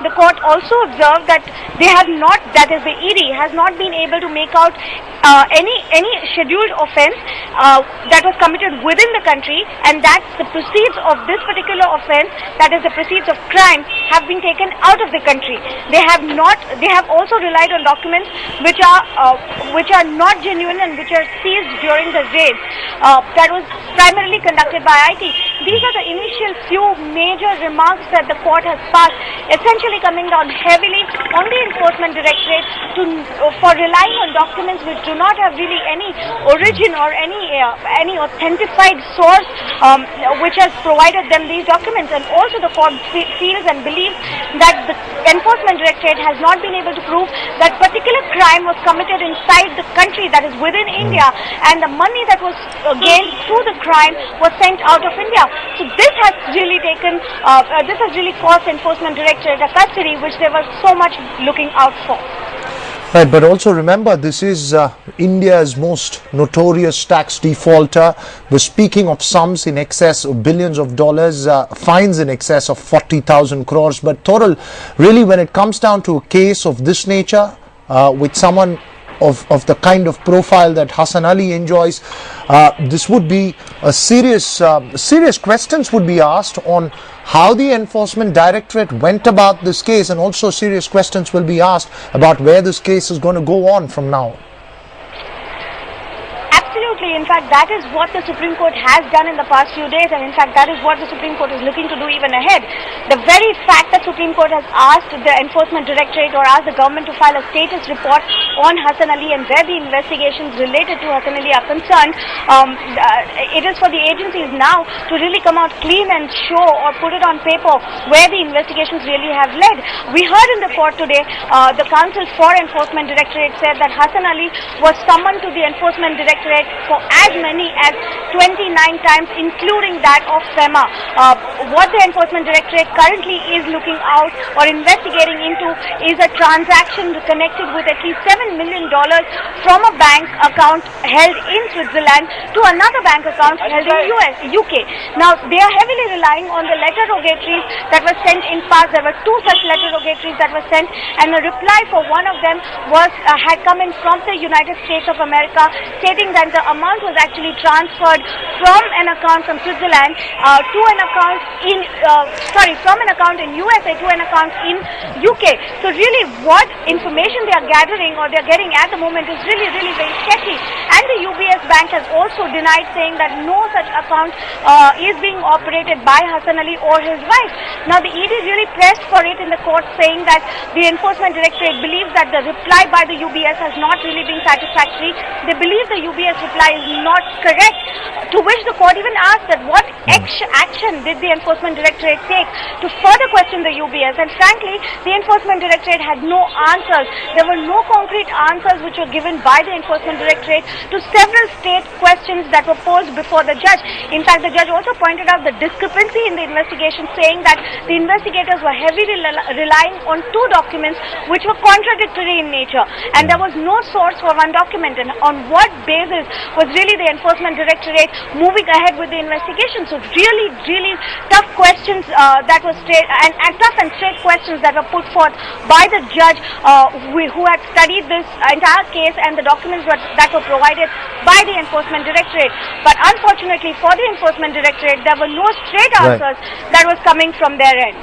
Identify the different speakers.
Speaker 1: the court also observed that they have not, that is the ED, has not been able to make out any scheduled offence that was committed within the country, and that the proceeds of this particular offence, that is the proceeds of crime, have been taken out of the country. They have not. They have also relied on documents which are not genuine and which are seized during the raid that was primarily conducted by IT. These are the initial few major remarks that the court has passed, essentially coming down heavily on the Enforcement Directorate for relying on documents which do not have really any origin or any authentified source which has provided them these documents. And also the court feels and believes that the Enforcement Directorate has not been able to prove that particular crime was committed inside the country, that is within India, and the money that was gained through the crime was sent out of India. So this has really caused Enforcement Directorate a custody which they were so much looking out for.
Speaker 2: Right, but also remember, this is India's most notorious tax defaulter. We're speaking of sums in excess of billions of dollars, fines in excess of 40,000 crores. But Toril, really, when it comes down to a case of this nature, with someone of the kind of profile that Hassan Ali enjoys, this would be a serious questions would be asked on how the Enforcement Directorate went about this case, and also serious questions will be asked about where this case is going to go on from now.
Speaker 1: Absolutely. In fact, that is what the Supreme Court has done in the past few days, and in fact that is what the Supreme Court is looking to do even ahead. The very fact that Supreme Court has asked the Enforcement Directorate or asked the government to file a status report on Hassan Ali and where the investigations related to Hassan Ali are concerned, it is for the agencies now to really come out clean and show or put it on paper where the investigations really have led. We heard in the court today, the Counsel for Enforcement Directorate said that Hassan Ali was summoned to the Enforcement Directorate for as many as 29 times, including that of FEMA. What the Enforcement Directorate currently is looking out or investigating into is a transaction connected with at least $7 million from a bank account held in Switzerland to another bank account held in UK. Now, they are heavily relying on the letter rogatories that were sent in past. There were two such letter rogatories that were sent, and a reply for one of them had come in from the United States of America, stating that the amount was actually transferred from an account from Switzerland to an account in from an account in USA to an account in UK. So really, what information they are gathering or they are getting at the moment is really very sketchy. And the UBS Bank has also denied, saying that no such account is being operated by Hassan Ali or his wife. Now, the ED really pressed for it in the court, saying that the Enforcement Directorate believes that the reply by the UBS has not really been satisfactory. They believe the UBS reply is not correct, to which the court even asked that what action did the Enforcement Directorate take to further question the UBS, and frankly, the Enforcement Directorate had no answers. There were no concrete answers which were given by the Enforcement Directorate to several state questions that were posed before the judge. In fact, the judge also pointed out the discrepancy in the investigation, saying that the investigators were heavily relying on two documents which were contradictory in nature, and there was no source for one document. And on what basis was really the Enforcement Directorate moving ahead with the investigation? So really tough questions that were tough and straight questions that were put forth by the judge who had studied this entire case and the documents that were provided by the Enforcement Directorate. But unfortunately for the Enforcement Directorate, there were no straight answers that was coming from their end.